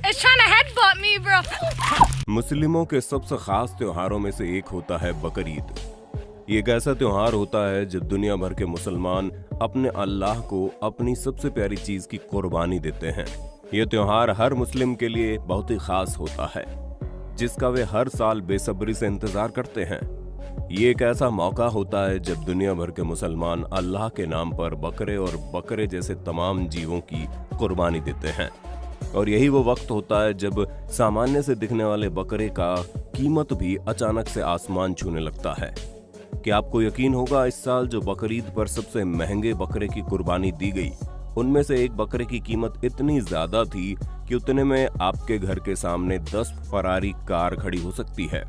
It's trying to headbutt me, bro. मुस्लिमों के सबसे खास त्योहारों में से एक होता है बकरीद। ये एक ऐसा त्योहार होता है जब दुनिया भर के मुसलमान अपने अल्लाह को अपनी सबसे प्यारी चीज की कुर्बानी देते हैं। ये त्योहार हर मुस्लिम के लिए बहुत ही खास होता है, जिसका वे हर साल बेसब्री से इंतजार करते हैं। ये एक ऐसा मौका होता है जब दुनिया भर के मुसलमान अल्लाह के नाम पर बकरे और बकरे जैसे तमाम जीवों की कुर्बानी देते हैं। और यही वो वक्त होता है जब सामान्य से दिखने वाले बकरे का कीमत भी अचानक से आसमान छूने लगता है। क्या आपको यकीन होगा, इस साल जो बकरीद पर सबसे महंगे बकरे की कुर्बानी दी गई, उनमें से एक बकरे की कीमत इतनी ज्यादा थी कि उतने में आपके घर के सामने 10 फरारी कार खड़ी हो सकती है।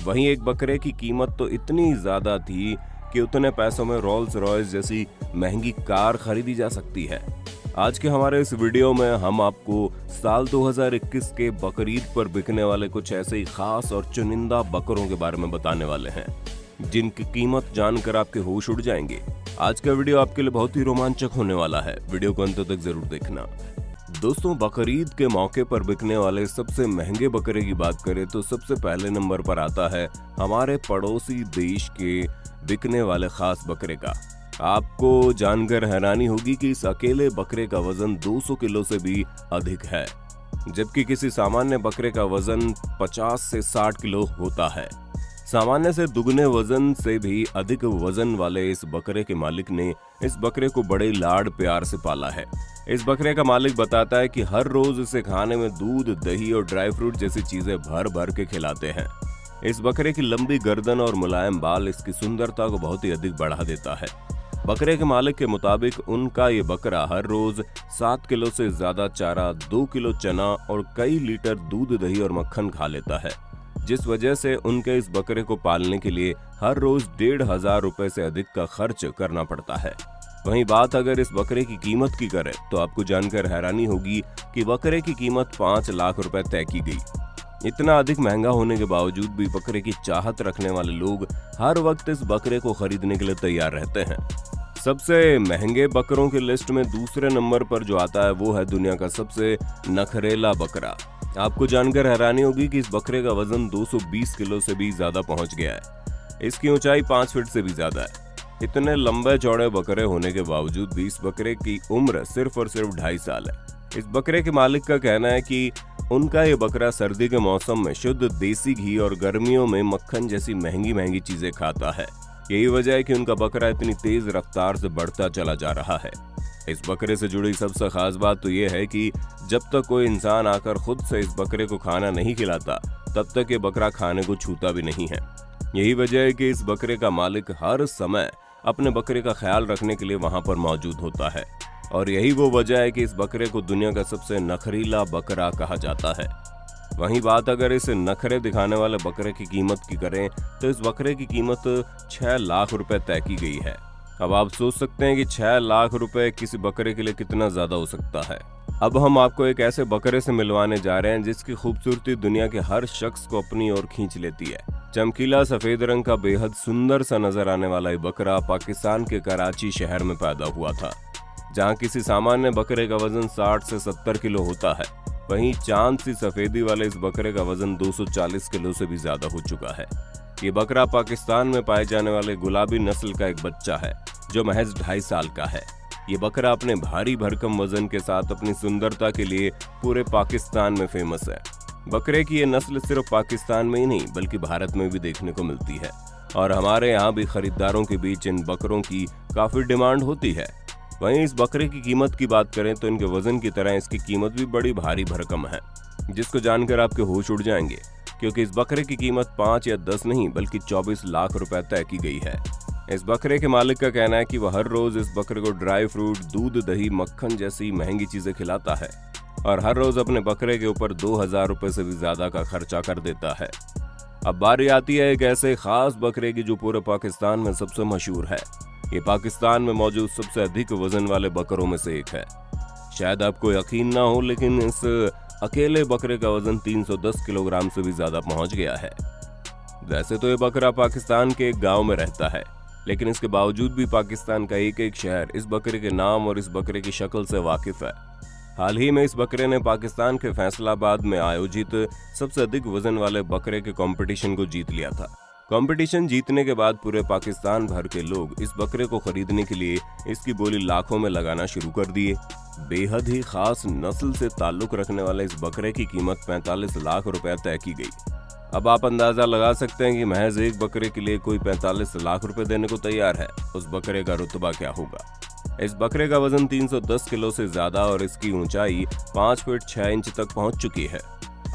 वहीं एक बकरे की कीमत तो इतनी ज्यादा थी कि उतने पैसों में रोल्स रॉयस जैसी महंगी कार खरीदी जा सकती है। आज के हमारे इस वीडियो में हम आपको साल 2021 के बकरीद पर बिकने वाले कुछ ऐसे ही खास और चुनिंदा बकरों के बारे में बताने वाले हैं, जिनकी कीमत जानकर आपके होश उड़ जाएंगे। आज का वीडियो आपके लिए बहुत ही रोमांचक होने वाला है, वीडियो को अंत तक जरूर देखना। दोस्तों, बकरीद के मौके पर बिकने वाले सबसे महंगे बकरे की बात करें तो सबसे पहले नंबर पर आता है हमारे पड़ोसी देश के बिकने वाले खास बकरे का। आपको जानकर हैरानी होगी कि इस अकेले बकरे का वजन 200 किलो से भी अधिक है, जबकि किसी सामान्य बकरे का वजन 50 से 60 किलो होता है। सामान्य से दुगने वजन से भी अधिक वजन वाले इस बकरे के मालिक ने इस बकरे को बड़े लाड प्यार से पाला है। इस बकरे का मालिक बताता है कि हर रोज इसे खाने में दूध, दही और ड्राई फ्रूट जैसी चीजें भर भर के खिलाते हैं। इस बकरे की लंबी गर्दन और मुलायम बाल इसकी सुंदरता को बहुत ही अधिक बढ़ा देता है। बकरे के मालिक के मुताबिक उनका ये बकरा हर रोज 7 किलो से ज्यादा चारा, 2 किलो चना और कई लीटर दूध, दही और मक्खन खा लेता है, जिस वजह से उनके इस बकरे को पालने के लिए हर रोज 1,500 रुपए से अधिक का खर्च करना पड़ता है। वहीं बात अगर इस बकरे की कीमत की करें तो आपको जानकर हैरानी होगी कि बकरे की कीमत 5 लाख रुपए तय की गई। इतना अधिक महंगा होने के बावजूद भी बकरे की चाहत रखने वाले लोग हर वक्त इस बकरे को खरीदने के लिए तैयार रहते हैं। सबसे महंगे बकरों की लिस्ट में दूसरे नंबर पर जो आता है वो है दुनिया का सबसे नखरेला बकरा। आपको जानकर हैरानी होगी कि इस बकरे का वजन 220 किलो से भी ज्यादा पहुंच गया है। इसकी ऊंचाई 5 फीट से भी ज्यादा है। इतने लंबे चौड़े बकरे होने के बावजूद भी इस बकरे की उम्र सिर्फ और सिर्फ 2.5 साल है। इस बकरे के मालिक का कहना है कि उनका ये बकरा सर्दी के मौसम में शुद्ध देसी घी और गर्मियों में मक्खन जैसी महंगी महंगी चीजें खाता है। यही वजह है कि उनका बकरा इतनी तेज रफ्तार से बढ़ता चला जा रहा है। इस बकरे से जुड़ी सबसे खास बात तो ये है कि जब तक कोई इंसान आकर खुद से इस बकरे को खाना नहीं खिलाता, तब तक ये बकरा खाने को छूता भी नहीं है। यही वजह है कि इस बकरे का मालिक हर समय अपने बकरे का ख्याल रखने के लिए वहां पर मौजूद होता है, और यही वो वजह है कि इस बकरे को दुनिया का सबसे नखरीला बकरा कहा जाता है। वहीं बात अगर इस नखरे दिखाने वाले बकरे की कीमत की करें तो इस बकरे की कीमत 6 लाख रुपए तय की गई है। अब आप सोच सकते हैं कि 6 लाख रुपए किसी बकरे के लिए कितना ज्यादा हो सकता है। अब हम आपको एक ऐसे बकरे से मिलवाने जा रहे हैं जिसकी खूबसूरती दुनिया के हर शख्स को अपनी ओर खींच लेती है। चमकीला सफेद रंग का बेहद सुंदर सा नजर आने वाला ये बकरा पाकिस्तान के कराची शहर में पैदा हुआ था, जहां किसी सामान्य बकरे का वजन 60 से 70 किलो होता है। वहीं चांद सी सफेदी वाले इस बकरे का वजन 240 किलो से भी ज्यादा हो चुका है। ये बकरा पाकिस्तान में पाए जाने वाले गुलाबी नस्ल का एक बच्चा है जो महज 2.5 साल का है। ये बकरा अपने भारी भरकम वजन के साथ अपनी सुंदरता के लिए पूरे पाकिस्तान में फेमस है। बकरे की ये नस्ल सिर्फ पाकिस्तान में ही नहीं बल्कि भारत में भी देखने को मिलती है, और हमारे यहाँ भी खरीदारों के बीच इन बकरों की काफी डिमांड होती है। वहीं इस बकरे की कीमत की बात करें तो इनके वजन की तरह इसकी कीमत भी बड़ी भारी भरकम है, जिसको जानकर आपके होश उड़ जाएंगे, क्योंकि इस बकरे की कीमत 5 या 10 नहीं बल्कि 24 लाख रुपए तय की गई है। इस बकरे के मालिक का कहना है कि वह हर रोज इस बकरे को ड्राई फ्रूट, दूध, दही, मक्खन जैसी महंगी चीजें खिलाता है, और हर रोज अपने बकरे के ऊपर 2,000 रुपए से भी ज्यादा का खर्चा कर देता है। अब बारी आती है एक ऐसे खास बकरे की जो पूरे पाकिस्तान में सबसे मशहूर है। ये पाकिस्तान में मौजूद सबसे अधिक वजन वाले बकरों में से एक है। शायद आपको यकीन ना हो, लेकिन इस अकेले बकरे का वजन 310 किलोग्राम से भी ज्यादा पहुंच गया है। वैसे तो ये बकरा पाकिस्तान के एक गांव में रहता है, लेकिन इसके बावजूद भी पाकिस्तान का एक एक शहर इस बकरे के नाम और इस बकरे की शक्ल से वाकिफ है। हाल ही में इस बकरे ने पाकिस्तान के फैसलाबाद में आयोजित सबसे अधिक वजन वाले बकरे के कंपटीशन को जीत लिया था। कंपटीशन जीतने के बाद पूरे पाकिस्तान भर के लोग इस बकरे को खरीदने के लिए इसकी बोली लाखों में लगाना शुरू कर दिए। बेहद ही खास नस्ल से ताल्लुक रखने वाले इस बकरे की कीमत 45 लाख रुपए तय की गई। अब आप अंदाजा लगा सकते हैं कि महज एक बकरे के लिए कोई 45 लाख रुपए देने को तैयार है। उस बकरे का रुतबा क्या होगा? इस बकरे का वजन 310 किलो से ज्यादा और इसकी ऊंचाई 5 फीट 6 इंच तक पहुंच चुकी है।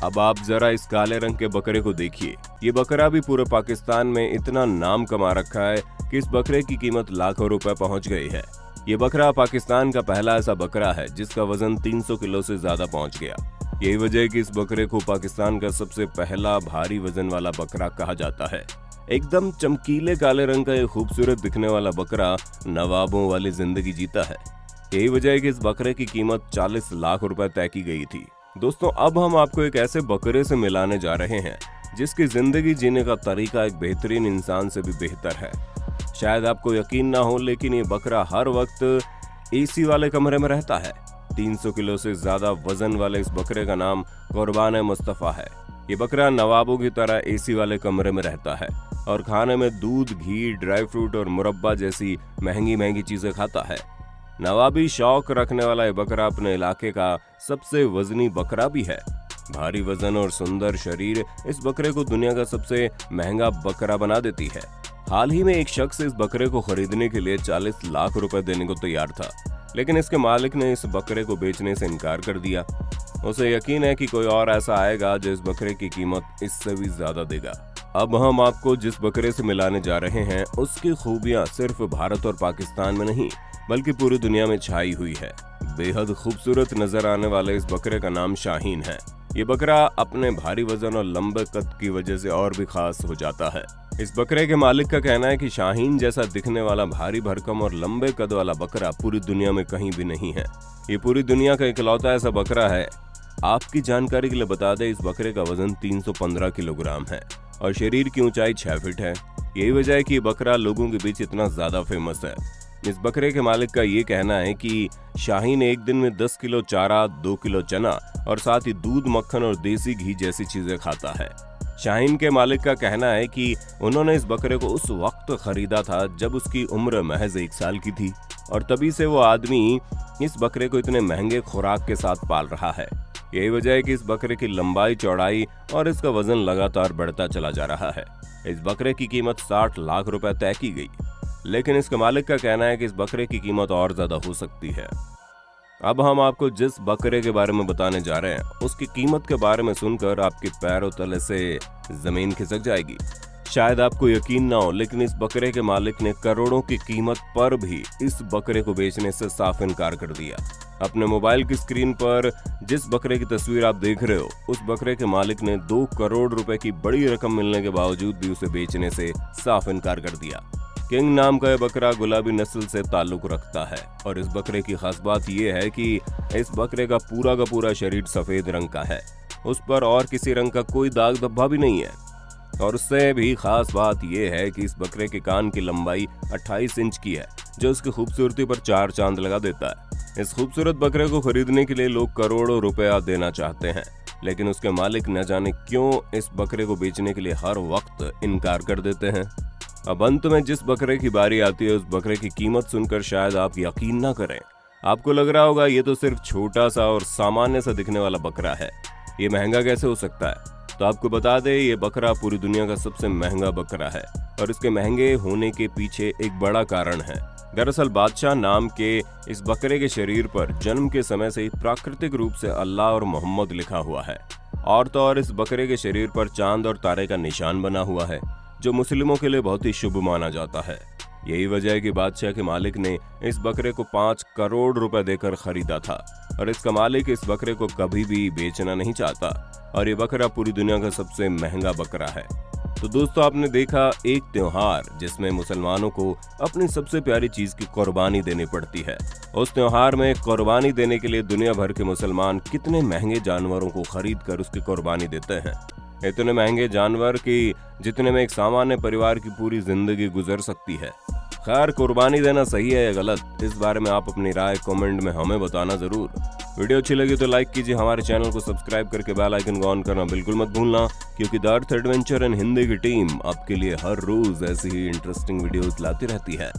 अब आप जरा इस काले रंग के बकरे को देखिए। ये बकरा भी पूरे पाकिस्तान में इतना नाम कमा रखा है कि इस बकरे की कीमत लाखों रुपए पहुंच गई है। ये बकरा पाकिस्तान का पहला ऐसा बकरा है जिसका वजन 300 किलो से ज्यादा पहुंच गया। यही वजह है कि इस बकरे को पाकिस्तान का सबसे पहला भारी वजन वाला बकरा कहा जाता है। एकदम चमकीले काले रंग का ये खूबसूरत दिखने वाला बकरा नवाबों वाली जिंदगी जीता है। यही वजह है कि इस बकरे की कीमत 40 लाख रुपए तय की गई थी। दोस्तों, अब हम आपको एक ऐसे बकरे से मिलाने जा रहे हैं जिसकी जिंदगी जीने का तरीका एक बेहतरीन इंसान से भी बेहतर है। शायद आपको यकीन ना हो, लेकिन ये बकरा हर वक्त एसी वाले कमरे में रहता है। 300 किलो से ज्यादा वजन वाले इस बकरे का नाम कुर्बान मुस्तफा है। ये बकरा नवाबों की तरह एसी वाले कमरे में रहता है और खाने में दूध, घी, ड्राई फ्रूट और मुरब्बा जैसी महंगी महंगी चीजें खाता है। नवाबी शौक रखने वाला ये बकरा अपने इलाके का सबसे वजनी बकरा भी है। भारी वजन और सुंदर शरीर इस बकरे को दुनिया का सबसे महंगा बकरा बना देती है। हाल ही में एक शख्स इस बकरे को खरीदने के लिए 40 लाख रुपए देने को तैयार था, लेकिन इसके मालिक ने इस बकरे को बेचने से इनकार कर दिया। उसे यकीन है कि कोई और ऐसा आएगा जो इस बकरे की कीमत इससे भी ज्यादा देगा। अब हम आपको जिस बकरे से मिलाने जा रहे हैं उसकी खूबियां सिर्फ भारत और पाकिस्तान में नहीं बल्कि पूरी दुनिया में छाई हुई है। बेहद खूबसूरत नजर आने वाले इस बकरे का नाम शाहीन है। ये बकरा अपने भारी वजन और लंबे कद की वजह से और भी खास हो जाता है। इस बकरे के मालिक का कहना है कि शाहीन जैसा दिखने वाला भारी भरकम और लंबे कद वाला बकरा पूरी दुनिया में कहीं भी नहीं है। ये पूरी दुनिया का इकलौता ऐसा बकरा है। आपकी जानकारी के लिए बता दें, इस बकरे का वजन 315 किलोग्राम है और शरीर की ऊंचाई 6 फीट है। यही वजह है कि ये बकरा लोगों के बीच इतना ज्यादा फेमस है। इस बकरे के मालिक का ये कहना है कि शाहीन एक दिन में 10 किलो चारा, 2 किलो चना और साथ ही दूध, मक्खन और देसी घी जैसी चीजें खाता है। शाहीन के मालिक का कहना है कि उन्होंने इस बकरे को उस वक्त खरीदा था जब उसकी उम्र महज 1 साल की थी और तभी से वो आदमी इस बकरे को इतने महंगे खुराक के साथ पाल रहा है। यही वजह है कि इस बकरे की लंबाई, चौड़ाई और इसका वजन लगातार बढ़ता चला जा रहा है। इस बकरे की कीमत 60 लाख रुपए तय की गई, लेकिन इसके मालिक का कहना है कि इस बकरे की कीमत और ज्यादा हो सकती है। अब हम आपको जिस बकरे के बारे में बताने जा रहे हैं उसकी कीमत के बारे में सुनकर आपके पैरों तले से जमीन खिसक जाएगी। शायद आपको यकीन ना हो, लेकिन इस बकरे के मालिक ने करोड़ों की कीमत पर भी इस बकरे को बेचने से साफ इनकार कर दिया। अपने मोबाइल की स्क्रीन पर जिस बकरे की तस्वीर आप देख रहे हो, उस बकरे के मालिक ने 2 करोड़ रुपए की बड़ी रकम मिलने के बावजूद भी उसे बेचने से साफ इनकार कर दिया। किंग नाम का यह बकरा गुलाबी नस्ल से ताल्लुक रखता है और इस बकरे की खास बात यह है कि इस बकरे का पूरा शरीर सफेद रंग का है। उस पर और किसी रंग का कोई दाग धब्बा भी नहीं है। और उससे भी खास बात यह है कि इस बकरे के कान की लंबाई 28 इंच की है, जो उसकी खूबसूरती पर 4 चांद लगा देता है। इस खूबसूरत बकरे को खरीदने के लिए लोग करोड़ों रुपया देना चाहते हैं, लेकिन उसके मालिक न जाने क्यों इस बकरे को बेचने के लिए हर वक्त इनकार कर देते हैं। अब अंत में जिस बकरे की बारी आती है, उस बकरे की कीमत सुनकर शायद आप यकीन ना करें। आपको लग रहा होगा ये तो सिर्फ छोटा सा और सामान्य सा दिखने वाला बकरा है, ये महंगा कैसे हो सकता है? तो आपको बता दें, ये बकरा पूरी दुनिया का सबसे महंगा बकरा है और इसके महंगे होने के पीछे एक बड़ा कारण है। दरअसल बादशाह नाम के इस बकरे के शरीर पर जन्म के समय से ही प्राकृतिक रूप से अल्लाह और मोहम्मद लिखा हुआ है। और तो और इस बकरे के शरीर पर चांद और तारे का निशान बना हुआ है, जो मुस्लिमों के लिए बहुत ही शुभ माना जाता है। यही वजह है कि बादशाह के मालिक ने इस बकरे को 5 करोड़ रुपए देकर खरीदा था और इसका मालिक इस बकरे को कभी भी बेचना नहीं चाहता और ये बकरा पूरी दुनिया का सबसे महंगा बकरा है। तो दोस्तों, आपने देखा एक त्योहार जिसमें मुसलमानों को अपनी सबसे प्यारी चीज की कुर्बानी देनी पड़ती है। उस त्योहार में कुर्बानी देने के लिए दुनिया भर के मुसलमान कितने महंगे जानवरों को खरीद कर उसकी कुर्बानी देते हैं। इतने महंगे जानवर की जितने में एक सामान्य परिवार की पूरी जिंदगी गुजर सकती है। खैर, कुर्बानी देना सही है या गलत, इस बारे में आप अपनी राय कमेंट में हमें बताना जरूर। वीडियो अच्छी लगी तो लाइक कीजिए, हमारे चैनल को सब्सक्राइब करके बेल आइकन को ऑन करना बिल्कुल मत भूलना, क्योंकि the earth adventure in Hindi की टीम आपके लिए हर रोज ऐसी ही इंटरेस्टिंग वीडियोस लाती रहती है।